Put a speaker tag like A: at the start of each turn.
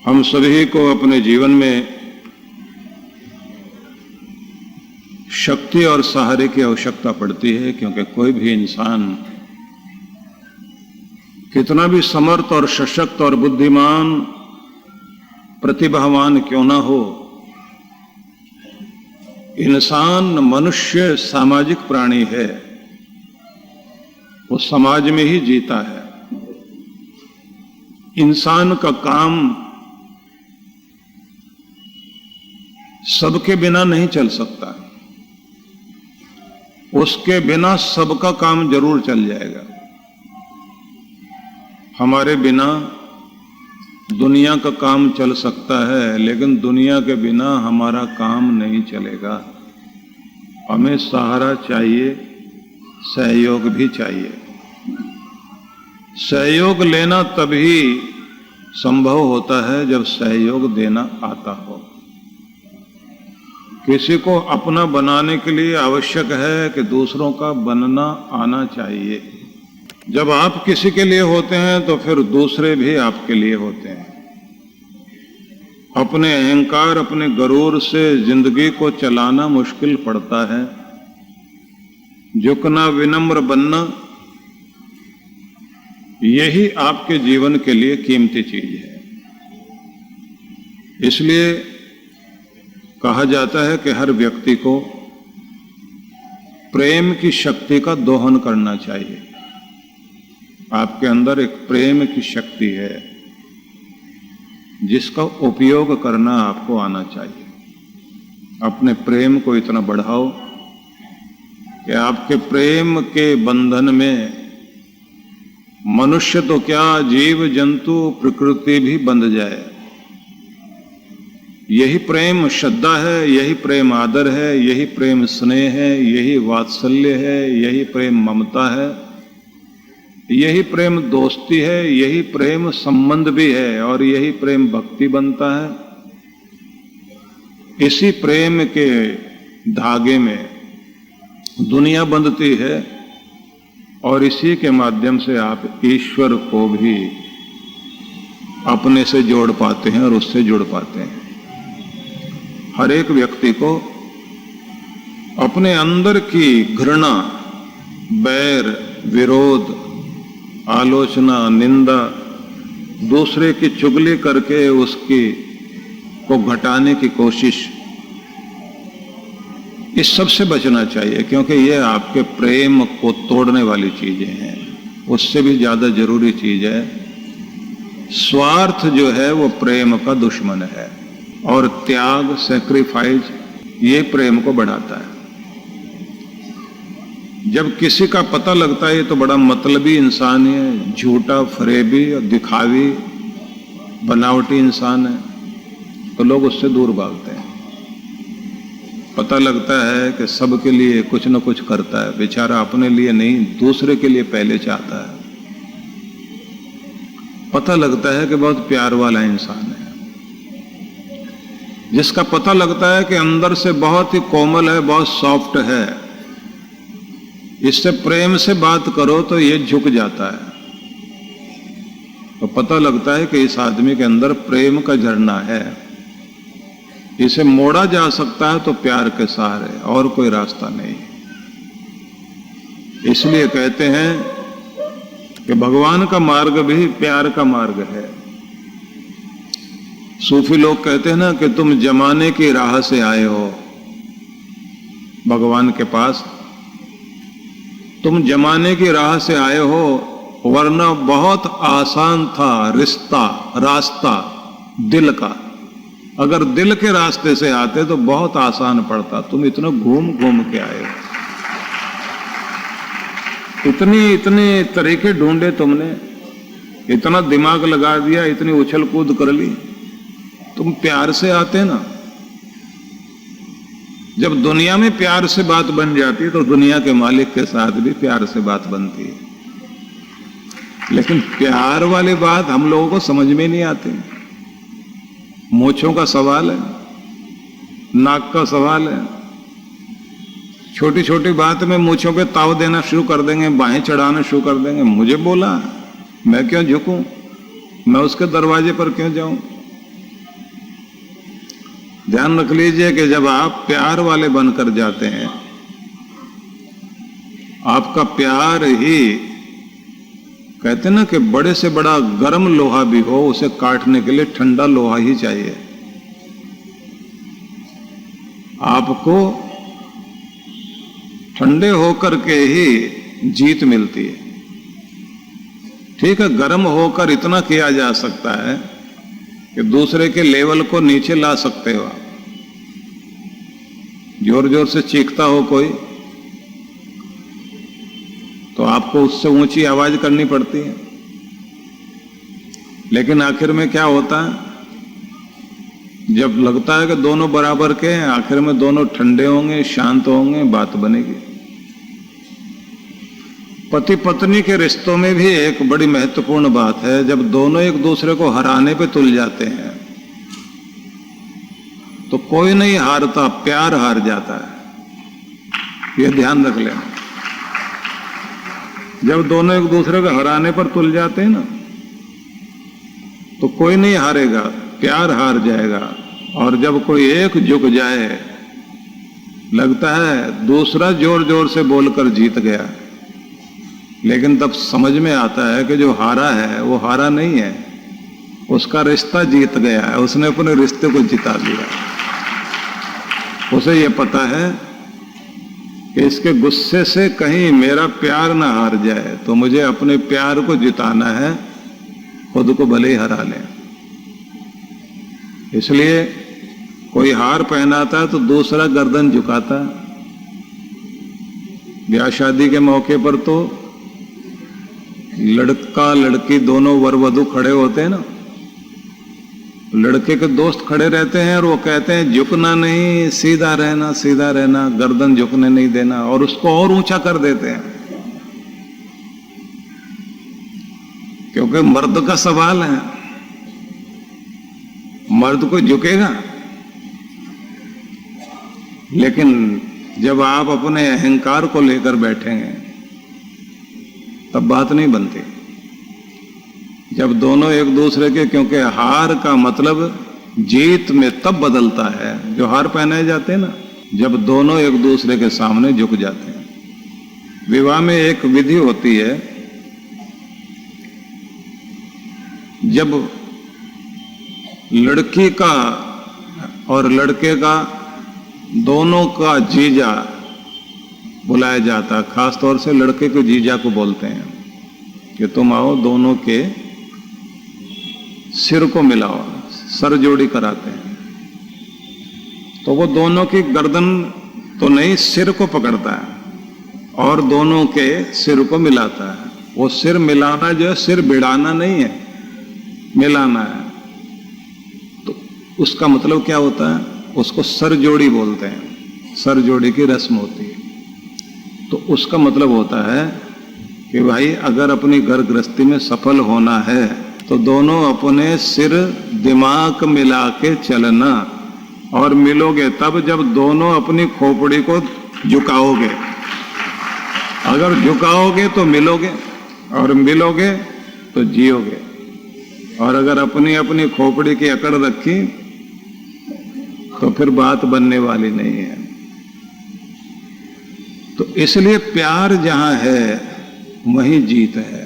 A: हम सभी को अपने जीवन में शक्ति और सहारे की आवश्यकता पड़ती है, क्योंकि कोई भी इंसान कितना भी समर्थ और सशक्त और बुद्धिमान प्रतिभावान क्यों ना हो, इंसान मनुष्य सामाजिक प्राणी है। वो समाज में ही जीता है। इंसान का काम सबके बिना नहीं चल सकता। उसके बिना सबका काम जरूर चल जाएगा। हमारे बिना दुनिया का काम चल सकता है, लेकिन दुनिया के बिना हमारा काम नहीं चलेगा। हमें सहारा चाहिए, सहयोग भी चाहिए। सहयोग लेना तभी संभव होता है जब सहयोग देना आता हो। किसी को अपना बनाने के लिए आवश्यक है कि दूसरों का बनना आना चाहिए। जब आप किसी के लिए होते हैं तो फिर दूसरे भी आपके लिए होते हैं। अपने अहंकार, अपने गरूर से जिंदगी को चलाना मुश्किल पड़ता है। झुकना, विनम्र बनना, यही आपके जीवन के लिए कीमती चीज है। इसलिए कहा जाता है कि हर व्यक्ति को प्रेम की शक्ति का दोहन करना चाहिए। आपके अंदर एक प्रेम की शक्ति है, जिसका उपयोग करना आपको आना चाहिए। अपने प्रेम को इतना बढ़ाओ कि आपके प्रेम के बंधन में मनुष्य तो क्या, जीव जंतु प्रकृति भी बंध जाए। यही प्रेम श्रद्धा है, यही प्रेम आदर है, यही प्रेम स्नेह है, यही वात्सल्य है, यही प्रेम ममता है, यही प्रेम दोस्ती है, यही प्रेम संबंध भी है, और यही प्रेम भक्ति बनता है। इसी प्रेम के धागे में दुनिया बंधती है, और इसी के माध्यम से आप ईश्वर को भी अपने से जोड़ पाते हैं और उससे जुड़ पाते हैं। हर एक व्यक्ति को अपने अंदर की घृणा, बैर, विरोध, आलोचना, निंदा, दूसरे की चुगली करके उसकी को घटाने की कोशिश, इस सब से बचना चाहिए, क्योंकि ये आपके प्रेम को तोड़ने वाली चीजें हैं। उससे भी ज्यादा जरूरी चीज है स्वार्थ, जो है वो प्रेम का दुश्मन है। और त्याग, सैक्रिफाइस, ये प्रेम को बढ़ाता है। जब किसी का पता लगता है ये तो बड़ा मतलबी इंसान है, झूठा, फरेबी और दिखावी, बनावटी इंसान है, तो लोग उससे दूर भागते हैं। पता लगता है कि सबके लिए कुछ न कुछ करता है, बेचारा अपने लिए नहीं, दूसरे के लिए पहले चाहता है। पता लगता है कि बहुत प्यार वाला इंसान है। जिसका पता लगता है कि अंदर से बहुत ही कोमल है, बहुत सॉफ्ट है, इससे प्रेम से बात करो तो ये झुक जाता है। तो पता लगता है कि इस आदमी के अंदर प्रेम का झरना है, इसे मोड़ा जा सकता है तो प्यार के सहारे, और कोई रास्ता नहीं। इसलिए कहते हैं कि भगवान का मार्ग भी प्यार का मार्ग है। सूफी लोग कहते हैं ना कि तुम जमाने की राह से आए हो भगवान के पास, तुम जमाने की राह से आए हो, वरना बहुत आसान था रास्ता दिल का। अगर दिल के रास्ते से आते तो बहुत आसान पड़ता। तुम इतना घूम घूम के आए हो, इतने तरीके ढूंढे तुमने, इतना दिमाग लगा दिया, इतनी उछल कूद कर ली। तुम प्यार से आते ना। जब दुनिया में प्यार से बात बन जाती है तो दुनिया के मालिक के साथ भी प्यार से बात बनती है। लेकिन प्यार वाली बात हम लोगों को समझ में नहीं आती। मूंछों का सवाल है, नाक का सवाल है। छोटी छोटी बात में मूंछों पे ताव देना शुरू कर देंगे, बाहें चढ़ाना शुरू कर देंगे। मुझे बोला, मैं क्यों झुकूं, मैं उसके दरवाजे पर क्यों जाऊं। ध्यान रख लीजिए कि जब आप प्यार वाले बनकर जाते हैं, आपका प्यार ही, कहते ना कि बड़े से बड़ा गर्म लोहा भी हो, उसे काटने के लिए ठंडा लोहा ही चाहिए। आपको ठंडे होकर के ही जीत मिलती है। ठीक है, गर्म होकर इतना किया जा सकता है कि दूसरे के लेवल को नीचे ला सकते हो आप। जोर जोर से चीखता हो कोई, तो आपको उससे ऊंची आवाज करनी पड़ती है। लेकिन आखिर में क्या होता है, जब लगता है कि दोनों बराबर के हैं, आखिर में दोनों ठंडे होंगे, शांत होंगे, बात बनेगी। पति पत्नी के रिश्तों में भी एक बड़ी महत्वपूर्ण बात है, जब दोनों एक दूसरे को हराने पे तुल जाते हैं तो कोई नहीं हारता, प्यार हार जाता है। यह ध्यान रख लेना। जब दोनों एक दूसरे को हराने पर तुल जाते हैं ना, तो कोई नहीं हारेगा, प्यार हार जाएगा। और जब कोई एक झुक जाए, लगता है दूसरा जोर जोर से बोलकर जीत गया, लेकिन तब समझ में आता है कि जो हारा है वो हारा नहीं है, उसका रिश्ता जीत गया है, उसने अपने रिश्ते को जिता लिया। उसे ये पता है कि इसके गुस्से से कहीं मेरा प्यार ना हार जाए, तो मुझे अपने प्यार को जिताना है, खुद को भले ही हरा लें। इसलिए कोई हार पहनाता है तो दूसरा गर्दन झुकाता है। ब्याह शादी के मौके पर तो लड़का लड़की दोनों वर वधू खड़े होते हैं ना, लड़के के दोस्त खड़े रहते हैं और वो कहते हैं झुकना नहीं, सीधा रहना, सीधा रहना, गर्दन झुकने नहीं देना, और उसको और ऊंचा कर देते हैं। क्योंकि मर्द का सवाल है, मर्द को झुकेगा। लेकिन जब आप अपने अहंकार को लेकर बैठेंगे तब बात नहीं बनती। जब दोनों एक दूसरे के, क्योंकि हार का मतलब जीत में तब बदलता है, जो हार पहनाए जाते हैं ना, जब दोनों एक दूसरे के सामने झुक जाते हैं। विवाह में एक विधि होती है, जब लड़की का और लड़के का दोनों का जीजा बुलाया जाता है। खास तौर से लड़के के जीजा को बोलते हैं कि तुम आओ, दोनों के सिर को मिलाओ, सर जोड़ी कराते हैं। तो वो दोनों की गर्दन तो नहीं, सिर को पकड़ता है और दोनों के सिर को मिलाता है। वो सिर मिलाना जो है, सिर भिड़ाना नहीं है, मिलाना है। तो उसका मतलब क्या होता है, उसको सर जोड़ी बोलते हैं। सर जोड़ी की रस्म होती है। तो उसका मतलब होता है कि भाई अगर अपनी घर गृहस्थी में सफल होना है तो दोनों अपने सिर दिमाग मिला के चलना, और मिलोगे तब जब दोनों अपनी खोपड़ी को झुकाओगे। अगर झुकाओगे तो मिलोगे, और मिलोगे तो जियोगे। और अगर अपनी अपनी खोपड़ी की अकड़ रखी तो फिर बात बनने वाली नहीं है। तो इसलिए प्यार जहां है वहीं जीत है।